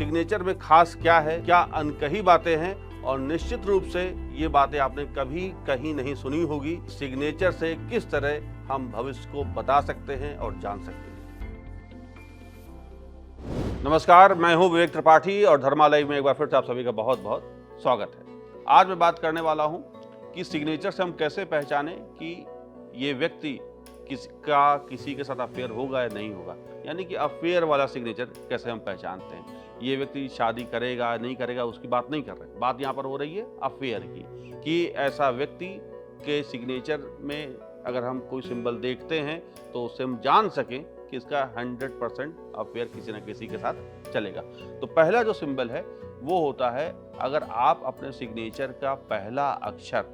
Signature में खास क्या है, क्या अनकही बातें हैं, और निश्चित रूप से ये बातें आपने कभी कहीं नहीं सुनी होगी। सिग्नेचर से किस तरह हम भविष्य को बता सकते हैं और जान सकते हैं। नमस्कार, मैं हूं विवेक त्रिपाठी और धर्मा लाइव में एक बार फिर से आप सभी का बहुत बहुत स्वागत है। आज मैं बात करने वाला हूं कि सिग्नेचर से हम कैसे पहचाने कि ये व्यक्ति किसी के साथ अफेयर होगा या नहीं होगा, यानी कि अफेयर वाला सिग्नेचर कैसे हम पहचानते हैं। ये व्यक्ति शादी करेगा नहीं करेगा उसकी बात नहीं कर रहे, बात यहाँ पर हो रही है अफेयर की, कि ऐसा व्यक्ति के सिग्नेचर में अगर हम कोई सिंबल देखते हैं तो उससे हम जान सकें कि इसका 100% अफेयर किसी न किसी के साथ चलेगा। तो पहला जो सिंबल है वो होता है, अगर आप अपने सिग्नेचर का पहला अक्षर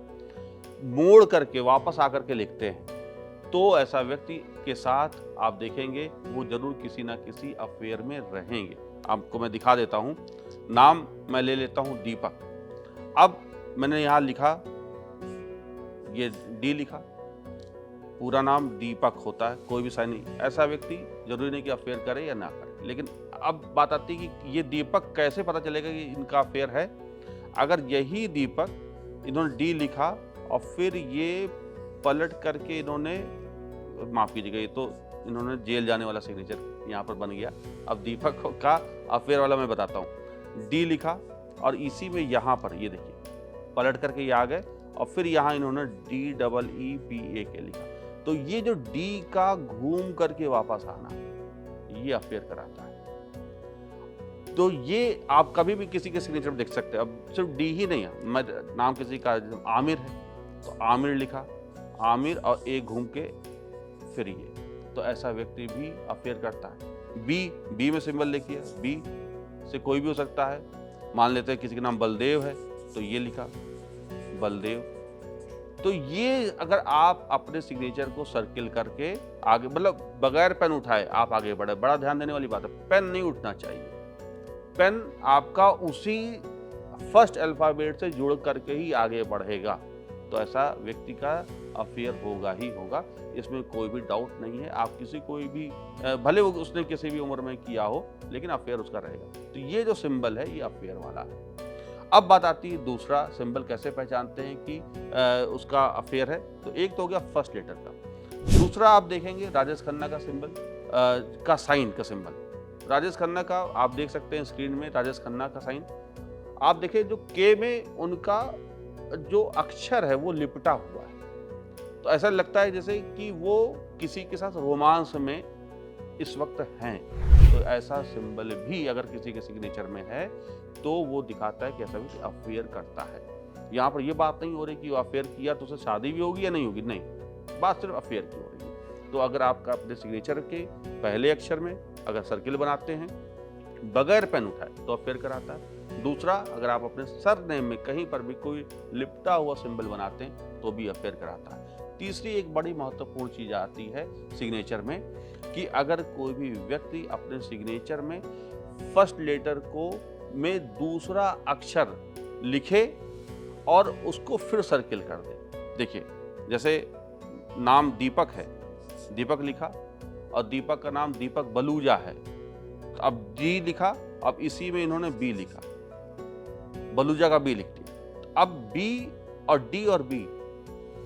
मोड़ करके वापस आकर के लिखते हैं तो ऐसा व्यक्ति के साथ आप देखेंगे वो जरूर किसी ना किसी अफेयर में रहेंगे। आपको मैं दिखा देता हूं। नाम मैं ले लेता हूं दीपक। अब मैंने यहां लिखा, ये डी लिखा, पूरा नाम दीपक होता है, कोई भी साइन नहीं। ऐसा व्यक्ति जरूरी नहीं कि अफेयर करे या ना करे, लेकिन अब बात आती है कि ये दीपक कैसे पता चलेगा कि इनका अफेयर है। अगर यही दीपक इन्होंने डी लिखा और फिर ये पलट करके इन्होंने, माफ कीजिएगा, ये तो इन्होंने जेल जाने वाला सिग्नेचर यहाँ पर बन गया। अब दीपक का अफेयर वाला मैं बताता हूँ। डी लिखा और इसी में यहाँ पर ये देखिए पलट करके ये आ गए और फिर यहाँ इन्होंने DEEPAK लिखा। तो ये जो डी का घूम करके वापस आना, ये अफेयर कराता है। तो ये आप कभी भी किसी के सिग्नेचर में देख सकते हैं। अब सिर्फ डी ही नहीं है, मैं नाम किसी का आमिर है तो आमिर लिखा, आमिर और एक घूम के फिर ये, तो ऐसा व्यक्ति भी अफेयर करता है। बी में सिंबल लिखिए, बी से कोई भी हो सकता है। मान लेते हैं किसी का नाम बलदेव है तो ये लिखा बलदेव। तो ये अगर आप अपने सिग्नेचर को सर्किल करके आगे, मतलब बगैर पेन उठाए आप आगे बढ़े, बड़ा ध्यान देने वाली बात है, पेन नहीं उठना चाहिए। पेन आपका उसी फर्स्ट अल्फाबेट से जुड़ करके ही आगे बढ़ेगा, तो ऐसा व्यक्ति का अफेयर होगा ही होगा, इसमें कोई भी डाउट नहीं है। आप किसी कोई भी, भले वो उसने किसी भी उम्र में किया हो, लेकिन अफेयर उसका रहेगा। तो ये जो सिंबल है ये अफेयर वाला है। अब बात आती है दूसरा सिंबल कैसे पहचानते हैं कि उसका अफेयर है। तो एक तो हो गया फर्स्ट लेटर का, दूसरा आप देखेंगे राजेश खन्ना का सिंबल का साइन का सिंबल। राजेश खन्ना का आप देख सकते हैं स्क्रीन में, राजेश खन्ना का साइन आप देखें, जो के में उनका जो अक्षर है वो लिपटा हुआ है, तो ऐसा लगता है जैसे कि वो किसी के साथ रोमांस में इस वक्त हैं। तो ऐसा सिंबल भी अगर किसी के सिग्नेचर में है तो वो दिखाता है कि ऐसा भी अफेयर करता है। यहाँ पर ये बात नहीं हो रही कि वो अफेयर किया तो उसे शादी भी होगी या नहीं होगी, नहीं, बात सिर्फ अफेयर की हो रही है। तो अगर आपका अपने सिग्नेचर के पहले अक्षर में अगर सर्किल बनाते हैं बगैर पेन उठाए तो अफेयर कराता है। दूसरा, अगर आप अपने सरनेम में कहीं पर भी कोई लिपटा हुआ सिंबल बनाते हैं तो भी अफेयर कराता है। तीसरी एक बड़ी महत्वपूर्ण चीज आती है सिग्नेचर में, कि अगर कोई भी व्यक्ति अपने सिग्नेचर में फर्स्ट लेटर को में दूसरा अक्षर लिखे और उसको फिर सर्किल कर दे। देखिए, जैसे नाम दीपक है, दीपक लिखा और दीपक का नाम दीपक बलूजा है, अब डी लिखा, अब इसी में इन्होंने बी लिखा, बलूजा का बी लिख दिया। अब बी और डी और बी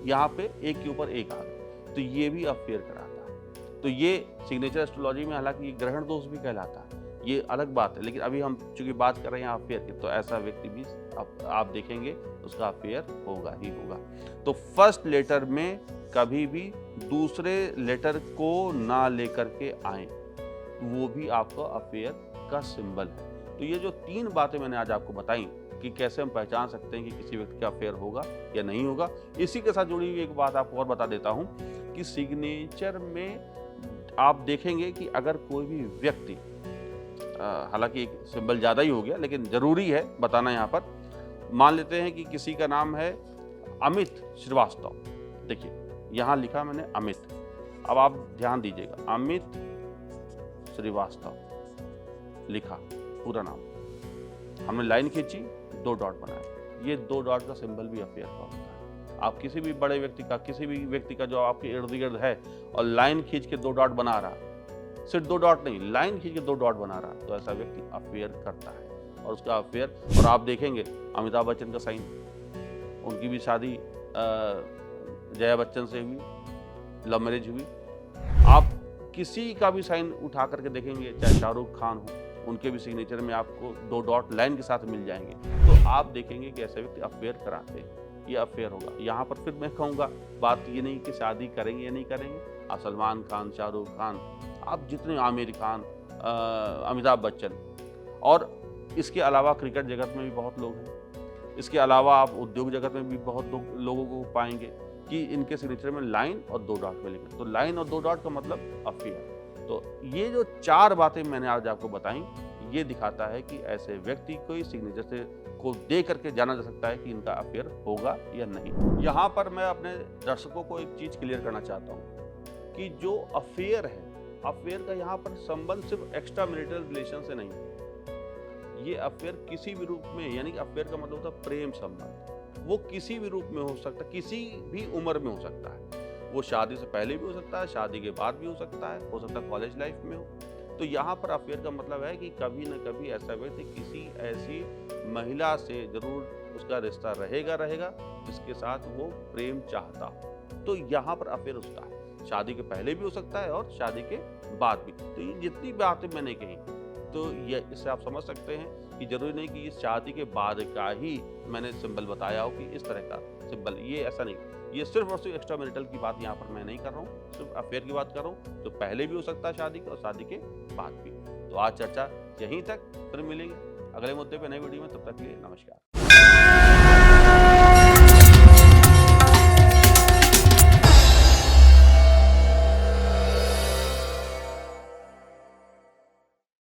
यहाँ पे एक के ऊपर एक आ गए, तो ये भी अफेयर कराता है। तो ये सिग्नेचर एस्ट्रोलॉजी में हालांकि ग्रहण दोष भी कहलाता है, ये अलग बात है, लेकिन अभी हम चूंकि बात कर रहे हैं अफेयर की, तो ऐसा व्यक्ति भी आप देखेंगे उसका अफेयर होगा ही होगा। तो फर्स्ट लेटर में कभी भी दूसरे लेटर को ना लेकर के आए, वो भी आपका अफेयर का सिंबल है। तो ये जो तीन बातें मैंने आज आपको बताई कि कैसे हम पहचान सकते हैं कि किसी व्यक्ति का अफेयर होगा या नहीं होगा, इसी के साथ जुड़ी हुई एक बात आपको और बता देता हूं कि सिग्नेचर में आप देखेंगे कि अगर कोई भी व्यक्ति, हालांकि एक सिंबल ज़्यादा ही हो गया लेकिन ज़रूरी है बताना यहाँ पर, मान लेते हैं कि किसी का नाम है अमित श्रीवास्तव। देखिए यहाँ लिखा मैंने अमित, अब आप ध्यान दीजिएगा, अमित श्रीवास्तव लिखा पूरा नाम, हमने लाइन खींची, 2 डॉट बनाए, ये 2 डॉट का सिंबल भी अफेयर का होता है। आप किसी भी बड़े व्यक्ति का, किसी भी व्यक्ति का जो आपके इर्द गिर्द है और लाइन खींच के 2 डॉट बना रहा, सिर्फ 2 डॉट नहीं, लाइन खींच के 2 डॉट बना रहा, तो ऐसा व्यक्ति अफेयर करता है। और उसका अफेयर, और आप देखेंगे अमिताभ बच्चन का साइन, उनकी भी शादी जया बच्चन से हुई, लव मैरिज हुई। आप किसी का भी साइन उठा करके देखेंगे, चाहे शाहरुख खान हो, उनके भी सिग्नेचर में आपको 2 डॉट लाइन के साथ मिल जाएंगे। तो आप देखेंगे कि ऐसे व्यक्ति अफेयर कराते हैं, ये अफेयर होगा। यहाँ पर फिर मैं कहूँगा, बात ये नहीं कि शादी करेंगे या नहीं करेंगे। आप सलमान खान, शाहरुख खान, आप जितने आमिर खान, अमिताभ बच्चन, और इसके अलावा क्रिकेट जगत में भी बहुत लोग हैं। इसके अलावा आप उद्योग जगत में भी बहुत लोगों को पाएंगे कि इनके सिग्नेचर में लाइन और 2 डॉट मिलेंगे। तो लाइन और 2 डॉट का मतलब अफेयर। तो ये जो 4 बातें मैंने आज आपको बताई, ये दिखाता है कि ऐसे व्यक्ति को सिग्नेचर से को देख करके जाना जा सकता है कि इनका अफेयर होगा या नहीं। यहाँ पर मैं अपने दर्शकों को एक चीज क्लियर करना चाहता हूँ कि जो अफेयर है, अफेयर का यहाँ पर संबंध सिर्फ एक्स्ट्रा मैरिटल रिलेशन से नहीं है। ये अफेयर किसी भी रूप में, यानी कि अफेयर का मतलब होता है प्रेम संबंध, वो किसी भी रूप में हो सकता है, किसी भी उम्र में हो सकता है। वो शादी से पहले भी हो सकता है, शादी के बाद भी हो सकता है कॉलेज लाइफ में हो। तो यहाँ पर अफेयर का मतलब है कि कभी न कभी ऐसा व्यक्ति किसी ऐसी महिला से जरूर उसका रिश्ता रहेगा जिसके साथ वो प्रेम चाहता हो। तो यहाँ पर अफेयर उसका है, शादी के पहले भी हो सकता है और शादी के बाद भी। तो ये जितनी बातें मैंने कही, तो ये इससे आप समझ सकते हैं कि जरूरी नहीं कि इस शादी के बाद का ही मैंने सिंबल बताया हो कि इस तरह का सिंबल, ये ऐसा नहीं। ये सिर्फ और सिर्फ एक्स्ट्रा मैरिटल की बात यहाँ पर मैं नहीं कर रहा हूँ, सिर्फ अफेयर की बात कर रहा हूँ। तो पहले भी हो सकता है शादी के और शादी के बाद भी। तो आज चर्चा यहीं तक, फिर मिलेंगे अगले मुद्दे पे नई वीडियो में। तब तक के लिए नमस्कार।